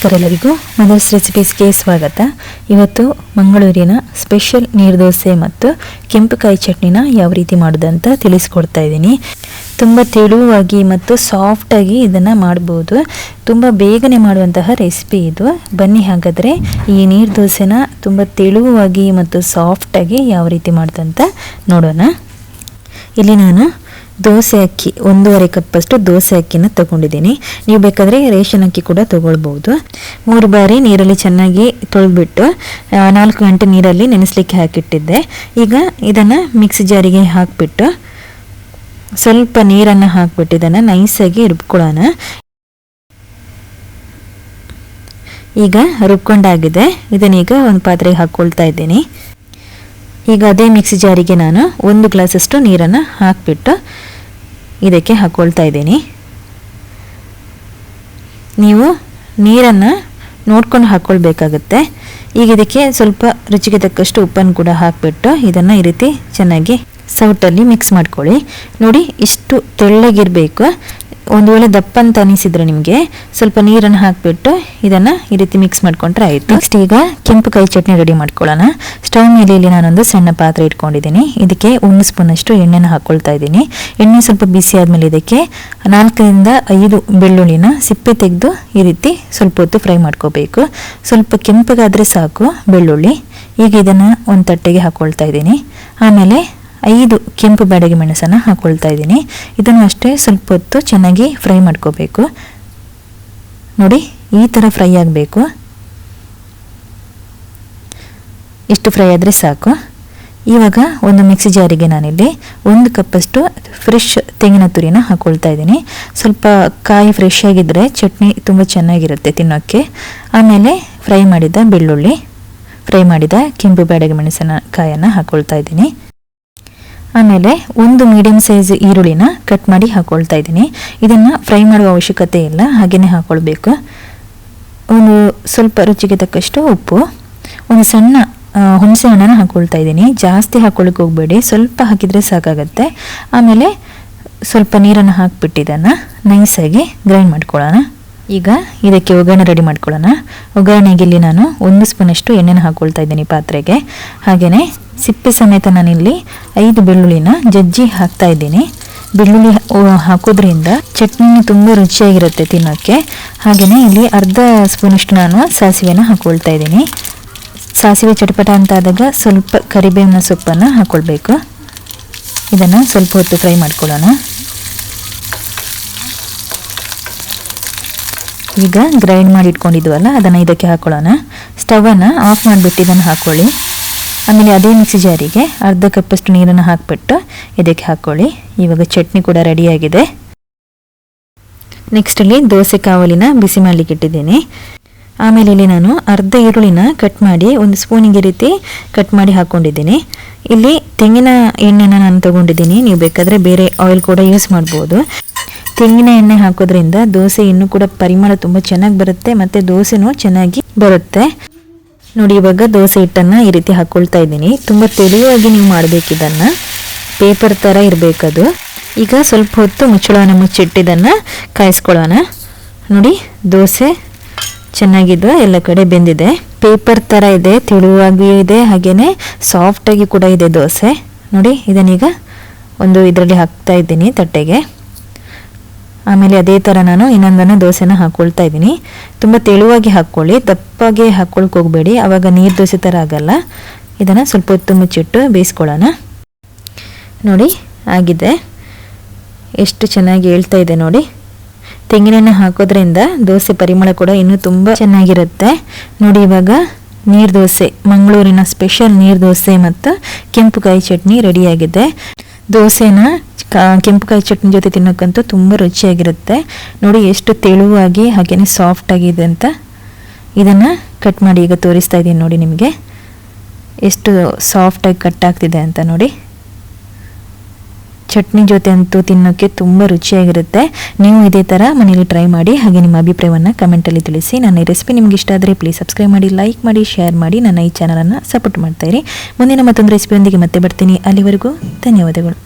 ನಮಸ್ಕಾರ ಎಲ್ಲರಿಗೂ ಮದರ್ಸ್ ರೆಸಿಪೀಸ್ಗೆ ಸ್ವಾಗತ. ಇವತ್ತು ಮಂಗಳೂರಿನ ಸ್ಪೆಷಲ್ ನೀರು ದೋಸೆ ಮತ್ತು ಕೆಂಪು ಕಾಯಿ ಚಟ್ನಿನ ಯಾವ ರೀತಿ ಮಾಡೋದಂತ ತಿಳಿಸ್ಕೊಡ್ತಾ ಇದ್ದೀನಿ. ತುಂಬ ತೆಳುವಾಗಿ ಮತ್ತು ಸಾಫ್ಟಾಗಿ ಇದನ್ನು ಮಾಡ್ಬೋದು. ತುಂಬ ಬೇಗನೆ ಮಾಡುವಂತಹ ರೆಸಿಪಿ ಇದು. ಬನ್ನಿ ಹಾಗಾದರೆ ಈ ನೀರು ದೋಸೆನ ತುಂಬ ತೆಳುವಾಗಿ ಮತ್ತು ಸಾಫ್ಟಾಗಿ ಯಾವ ರೀತಿ ಮಾಡೋದಂತ ನೋಡೋಣ. ಇಲ್ಲಿ ನಾನು ದೋಸೆ ಅಕ್ಕಿ 1.5 ಕಪ್ಪಷ್ಟು ದೋಸೆ ಅಕ್ಕಿನ ತಗೊಂಡಿದ್ದೀನಿ. ನೀವು ಬೇಕಾದರೆ ರೇಷನ್ ಅಕ್ಕಿ ಕೂಡ ತಗೊಳ್ಬೋದು. 3 ಬಾರಿ ನೀರಲ್ಲಿ ಚೆನ್ನಾಗಿ ತೊಳೆದ್ಬಿಟ್ಟು 4 ಗಂಟೆ ನೀರಲ್ಲಿ ನೆನೆಸಲಿಕ್ಕೆ ಹಾಕಿಟ್ಟಿದ್ದೆ. ಈಗ ಇದನ್ನು ಮಿಕ್ಸಿ ಜಾರಿಗೆ ಹಾಕಿಬಿಟ್ಟು ಸ್ವಲ್ಪ ನೀರನ್ನು ಹಾಕಿಬಿಟ್ಟು ಇದನ್ನು ನೈಸಾಗಿ ರುಬ್ಕೊಳ್ಳೋಣ. ಈಗ ರುಬ್ಕೊಂಡಾಗಿದೆ. ಇದನ್ನೀಗ ಒಂದು ಪಾತ್ರೆಗೆ ಹಾಕ್ಕೊಳ್ತಾ ಇದ್ದೀನಿ. ಈಗ ಅದೇ ಮಿಕ್ಸಿ ಜಾರಿಗೆ ನಾನು 1 ಗ್ಲಾಸಷ್ಟು ನೀರನ್ನು ಹಾಕಿಬಿಟ್ಟು ಇದಕ್ಕೆ ಹಾಕ್ಕೊಳ್ತಾ ಇದ್ದೀನಿ. ನೀವು ನೀರನ್ನು ನೋಡ್ಕೊಂಡು ಹಾಕ್ಕೊಳ್ಬೇಕಾಗುತ್ತೆ. ಈಗ ಇದಕ್ಕೆ ಸ್ವಲ್ಪ ರುಚಿಗೆ ತಕ್ಕಷ್ಟು ಉಪ್ಪನ್ನು ಕೂಡ ಹಾಕಿಬಿಟ್ಟು ಇದನ್ನು ಈ ರೀತಿ ಚೆನ್ನಾಗಿ ಸೌಟಲ್ಲಿ ಮಿಕ್ಸ್ ಮಾಡ್ಕೊಳ್ಳಿ. ನೋಡಿ, ಇಷ್ಟು ತೆಳ್ಳಗಿರಬೇಕು. ಒಂದು ವೇಳೆ ದಪ್ಪ ಅಂತ ಅನಿಸಿದ್ರೆ ನಿಮಗೆ ಸ್ವಲ್ಪ ನೀರನ್ನು ಹಾಕಿಬಿಟ್ಟು ಇದನ್ನು ಈ ರೀತಿ ಮಿಕ್ಸ್ ಮಾಡ್ಕೊಂಡ್ರೆ ಆಯಿತು. ನೆಕ್ಸ್ಟ್ ಈಗ ಕೆಂಪು ಕಾಯಿ ಚಟ್ನಿ ರೆಡಿ ಮಾಡ್ಕೊಳ್ಳೋಣ. ಸ್ಟವ್ ಮೇಲೆ ಇಲ್ಲಿ ನಾನೊಂದು ಸಣ್ಣ ಪಾತ್ರೆ ಇಟ್ಕೊಂಡಿದ್ದೀನಿ. ಇದಕ್ಕೆ 1 ಸ್ಪೂನಷ್ಟು ಎಣ್ಣೆನ ಹಾಕ್ಕೊಳ್ತಾ ಇದ್ದೀನಿ. ಎಣ್ಣೆ ಸ್ವಲ್ಪ ಬಿಸಿ ಆದಮೇಲೆ ಇದಕ್ಕೆ 4ರಿಂದ 5 ಬೆಳ್ಳುಳ್ಳಿನ ಸಿಪ್ಪೆ ತೆಗೆದು ಈ ರೀತಿ ಸ್ವಲ್ಪ ಹೊತ್ತು ಫ್ರೈ ಮಾಡ್ಕೋಬೇಕು. ಸ್ವಲ್ಪ ಕೆಂಪಗಾದರೆ ಸಾಕು ಬೆಳ್ಳುಳ್ಳಿ. ಈಗ ಇದನ್ನು ಒಂದು ತಟ್ಟೆಗೆ ಹಾಕ್ಕೊಳ್ತಾ ಇದ್ದೀನಿ. ಆಮೇಲೆ 5 ಕೆಂಪು ಬ್ಯಾಡಗಿ ಮೆಣಸನ್ನು ಹಾಕ್ಕೊಳ್ತಾ ಇದ್ದೀನಿ. ಇದನ್ನು ಅಷ್ಟೇ ಸ್ವಲ್ಪ ಹೊತ್ತು ಚೆನ್ನಾಗಿ ಫ್ರೈ ಮಾಡ್ಕೋಬೇಕು. ನೋಡಿ, ಈ ಥರ ಫ್ರೈ ಆಗಬೇಕು. ಇಷ್ಟು ಫ್ರೈ ಆದರೆ ಸಾಕು. ಇವಾಗ ಒಂದು ಮಿಕ್ಸಿ ಜಾರಿಗೆ ನಾನಿಲ್ಲಿ 1 ಕಪ್ಪಷ್ಟು ಫ್ರೆಶ್ ತೆಂಗಿನ ತುರಿನ ಹಾಕ್ಕೊಳ್ತಾ ಇದ್ದೀನಿ. ಸ್ವಲ್ಪ ಕಾಯಿ ಫ್ರೆಶ್ ಆಗಿದ್ದರೆ ಚಟ್ನಿ ತುಂಬ ಚೆನ್ನಾಗಿರುತ್ತೆ ತಿನ್ನೋಕ್ಕೆ. ಆಮೇಲೆ ಫ್ರೈ ಮಾಡಿದ ಬೆಳ್ಳುಳ್ಳಿ, ಫ್ರೈ ಮಾಡಿದ ಕೆಂಪು ಬ್ಯಾಡಗಿ ಮೆಣಸಿನ ಕಾಯನ್ನು ಹಾಕ್ಕೊಳ್ತಾ ಇದ್ದೀನಿ. ಆಮೇಲೆ 1 ಮೀಡಿಯಮ್ ಸೈಜ್ ಈರುಳ್ಳಿನ ಕಟ್ ಮಾಡಿ ಹಾಕ್ಕೊಳ್ತಾ ಇದ್ದೀನಿ. ಇದನ್ನು ಫ್ರೈ ಮಾಡುವ ಅವಶ್ಯಕತೆ ಇಲ್ಲ, ಹಾಗೆಯೇ ಹಾಕ್ಕೊಳ್ಬೇಕು. ಒಂದು ಸ್ವಲ್ಪ ರುಚಿಗೆ ತಕ್ಕಷ್ಟು ಉಪ್ಪು, ಒಂದು ಸಣ್ಣ ಹುಣಸೆ ಹಣ್ಣನ್ನು ಹಾಕ್ಕೊಳ್ತಾ ಇದ್ದೀನಿ. ಜಾಸ್ತಿ ಹಾಕ್ಕೊಳ್ಳಿಕ್ಕೆ ಹೋಗಬೇಡಿ, ಸ್ವಲ್ಪ ಹಾಕಿದರೆ ಸಾಕಾಗತ್ತೆ. ಆಮೇಲೆ ಸ್ವಲ್ಪ ನೀರನ್ನು ಹಾಕಿಬಿಟ್ಟು ಇದನ್ನು ನೈಸಾಗಿ ಗ್ರೈಂಡ್ ಮಾಡ್ಕೊಳ್ಳೋಣ. ಈಗ ಇದಕ್ಕೆ ಒಗ್ಗರಣೆ ರೆಡಿ ಮಾಡ್ಕೊಳ್ಳೋಣ. ಒಗ್ಗರಣೆಗೆ ಇಲ್ಲಿ ನಾನು 1 ಸ್ಪೂನಷ್ಟು ಎಣ್ಣೆನ ಹಾಕ್ಕೊಳ್ತಾ ಇದ್ದೀನಿ ಪಾತ್ರೆಗೆ. ಹಾಗೆಯೇ ಸಿಪ್ಪೆ ಸಮೇತ ನಾನಿಲ್ಲಿ 5 ಬೆಳ್ಳುಳ್ಳಿನ ಜಜ್ಜಿ ಹಾಕ್ತಾ ಇದ್ದೀನಿ. ಬೆಳ್ಳುಳ್ಳಿ ಹಾಕೋದ್ರಿಂದ ಚಟ್ನಿ ತುಂಬ ರುಚಿಯಾಗಿರುತ್ತೆ ತಿನ್ನೋಕ್ಕೆ. ಹಾಗೆಯೇ ಇಲ್ಲಿ ಅರ್ಧ ಸ್ಪೂನಷ್ಟು ನಾನು ಸಾಸಿವೆನ ಹಾಕ್ಕೊಳ್ತಾ ಇದ್ದೀನಿ. ಸಾಸಿವೆ ಚಟಪಟ ಅಂತಾದಾಗ ಸ್ವಲ್ಪ ಕರಿಬೇವಿನ ಸೊಪ್ಪನ್ನು ಹಾಕ್ಕೊಳ್ಬೇಕು. ಇದನ್ನು ಸ್ವಲ್ಪ ಹೊತ್ತು ಫ್ರೈ ಮಾಡ್ಕೊಳ್ಳೋಣ. ಈಗ ಗ್ರೈಂಡ್ ಮಾಡಿ ಇಟ್ಕೊಂಡಿದ್ವಲ್ಲ ಅದನ್ನು ಇದಕ್ಕೆ ಹಾಕ್ಕೊಳ್ಳೋಣ. ಸ್ಟವನ್ನು ಆಫ್ ಮಾಡಿಬಿಟ್ಟು ಇದನ್ನು ಹಾಕ್ಕೊಳ್ಳಿ. ಆಮೇಲೆ ಅದೇ ಮಿಕ್ಸಿ ಜಾರಿಗೆ ಅರ್ಧ ಕಪ್ಪಷ್ಟು ನೀರನ್ನು ಹಾಕಿಬಿಟ್ಟು ಇದಕ್ಕೆ ಹಾಕ್ಕೊಳ್ಳಿ. ಇವಾಗ ಚಟ್ನಿ ಕೂಡ ರೆಡಿಯಾಗಿದೆ. ನೆಕ್ಸ್ಟ್ ಇಲ್ಲಿ ದೋಸೆ ಕಾವಲಿನ ಬಿಸಿ ಮಾಡಲಿಕ್ಕೆ ಇಟ್ಟಿದ್ದೀನಿ. ಆಮೇಲೆ ಇಲ್ಲಿ ನಾನು ಅರ್ಧ ಈರುಳ್ಳಿನ ಕಟ್ ಮಾಡಿ 1 ಸ್ಪೂನಿಗೆ ರೀತಿ ಕಟ್ ಮಾಡಿ ಹಾಕ್ಕೊಂಡಿದ್ದೀನಿ. ಇಲ್ಲಿ ತೆಂಗಿನ ಎಣ್ಣೆನ ನಾನು ತೊಗೊಂಡಿದ್ದೀನಿ. ನೀವು ಬೇಕಾದರೆ ಬೇರೆ ಆಯಿಲ್ ಕೂಡ ಯೂಸ್ ಮಾಡ್ಬೋದು. ತೆಂಗಿನ ಎಣ್ಣೆ ಹಾಕೋದ್ರಿಂದ ದೋಸೆ ಇನ್ನೂ ಕೂಡ ಪರಿಮಳ ತುಂಬ ಚೆನ್ನಾಗಿ ಬರುತ್ತೆ ಮತ್ತು ದೋಸೆನೂ ಚೆನ್ನಾಗಿ ಬರುತ್ತೆ. ನೋಡಿ, ಇವಾಗ ದೋಸೆ ಹಿಟ್ಟನ್ನು ಈ ರೀತಿ ಹಾಕ್ಕೊಳ್ತಾ ಇದ್ದೀನಿ. ತುಂಬ ತೆಳುವಾಗಿ ನೀವು ಮಾಡಬೇಕಿದನ್ನು, ಪೇಪರ್ ಥರ ಇರಬೇಕದು. ಈಗ ಸ್ವಲ್ಪ ಹೊತ್ತು ಮುಚ್ಚಳವನ್ನು ಮುಚ್ಚಿಟ್ಟಿದ್ದನ್ನು ಕಾಯಿಸ್ಕೊಳ್ಳೋಣ. ನೋಡಿ, ದೋಸೆ ಚೆನ್ನಾಗಿದ್ದು ಎಲ್ಲ ಕಡೆ ಬೆಂದಿದೆ. ಪೇಪರ್ ಥರ ಇದೆ, ತೆಳುವಾಗಿ ಇದೆ, ಹಾಗೆಯೇ ಸಾಫ್ಟಾಗಿ ಕೂಡ ಇದೆ ದೋಸೆ. ನೋಡಿ, ಇದನ್ನೀಗ ಒಂದು ಇದರಲ್ಲಿ ಹಾಕ್ತಾ ಇದ್ದೀನಿ ತಟ್ಟೆಗೆ. ಆಮೇಲೆ ಅದೇ ಥರ ನಾನು ಇನ್ನೊಂದನ್ನು ದೋಸೆನ ಹಾಕ್ಕೊಳ್ತಾ ಇದ್ದೀನಿ. ತುಂಬ ತೆಳುವಾಗಿ ಹಾಕ್ಕೊಳ್ಳಿ, ದಪ್ಪಾಗೆ ಹಾಕ್ಕೊಳಕ್ಕೆ ಹೋಗಬೇಡಿ, ಆವಾಗ ನೀರು ದೋಸೆ ಥರ ಆಗಲ್ಲ. ಇದನ್ನು ಸ್ವಲ್ಪ ಹೊತ್ತು ಮುಚ್ಚಿಟ್ಟು ಬೇಯಿಸ್ಕೊಳ್ಳೋಣ. ನೋಡಿ, ಆಗಿದೆ. ಎಷ್ಟು ಚೆನ್ನಾಗಿ ಹೇಳ್ತಾ ಇದೆ ನೋಡಿ. ತೆಂಗಿನೆಣ್ಣೆ ಹಾಕೋದ್ರಿಂದ ದೋಸೆ ಪರಿಮಳ ಕೂಡ ಇನ್ನೂ ತುಂಬ ಚೆನ್ನಾಗಿರುತ್ತೆ. ನೋಡಿ, ಇವಾಗ ನೀರು ದೋಸೆ, ಮಂಗಳೂರಿನ ಸ್ಪೆಷಲ್ ನೀರು ದೋಸೆ ಮತ್ತು ಕೆಂಪು ಕಾಯಿ ಚಟ್ನಿ ರೆಡಿಯಾಗಿದೆ. ದೋಸೆನ ಕೆಂಪು ಕಾಯಿ ಚಟ್ನಿ ಜೊತೆ ತಿನ್ನೋಕ್ಕಂತೂ ತುಂಬ ರುಚಿಯಾಗಿರುತ್ತೆ. ನೋಡಿ, ಎಷ್ಟು ತೆಳುವಾಗಿ ಹಾಗೆಯೇ ಸಾಫ್ಟಾಗಿದೆ ಅಂತ. ಇದನ್ನು ಕಟ್ ಮಾಡಿ ಈಗ ತೋರಿಸ್ತಾ ಇದ್ದೀನಿ ನೋಡಿ ನಿಮಗೆ, ಎಷ್ಟು ಸಾಫ್ಟಾಗಿ ಕಟ್ ಆಗ್ತಿದೆ ಅಂತ ನೋಡಿ. ಚಟ್ನಿ ಜೊತೆ ಅಂತೂ ತಿನ್ನೋಕ್ಕೆ ತುಂಬ ರುಚಿಯಾಗಿರುತ್ತೆ. ನೀವು ಇದೇ ಥರ ಮನೇಲಿ ಟ್ರೈ ಮಾಡಿ, ಹಾಗೆ ನಿಮ್ಮ ಅಭಿಪ್ರಾಯವನ್ನು ಕಮೆಂಟಲ್ಲಿ ತಿಳಿಸಿ. ನನ್ನ ಈ ರೆಸಿಪಿ ನಿಮ್ಗೆ ಇಷ್ಟ ಆದರೆ ಪ್ಲೀಸ್ ಸಬ್ಸ್ಕ್ರೈಬ್ ಮಾಡಿ, ಲೈಕ್ ಮಾಡಿ, ಶೇರ್ ಮಾಡಿ. ನನ್ನ ಈ ಚಾನಲನ್ನು ಸಪೋರ್ಟ್ ಮಾಡ್ತಾಯಿರಿ. ಮುಂದಿನ ಮತ್ತೊಂದು ರೆಸಿಪಿಯೊಂದಿಗೆ ಮತ್ತೆ ಬರ್ತೀನಿ. ಅಲ್ಲಿವರೆಗೂ ಧನ್ಯವಾದಗಳು.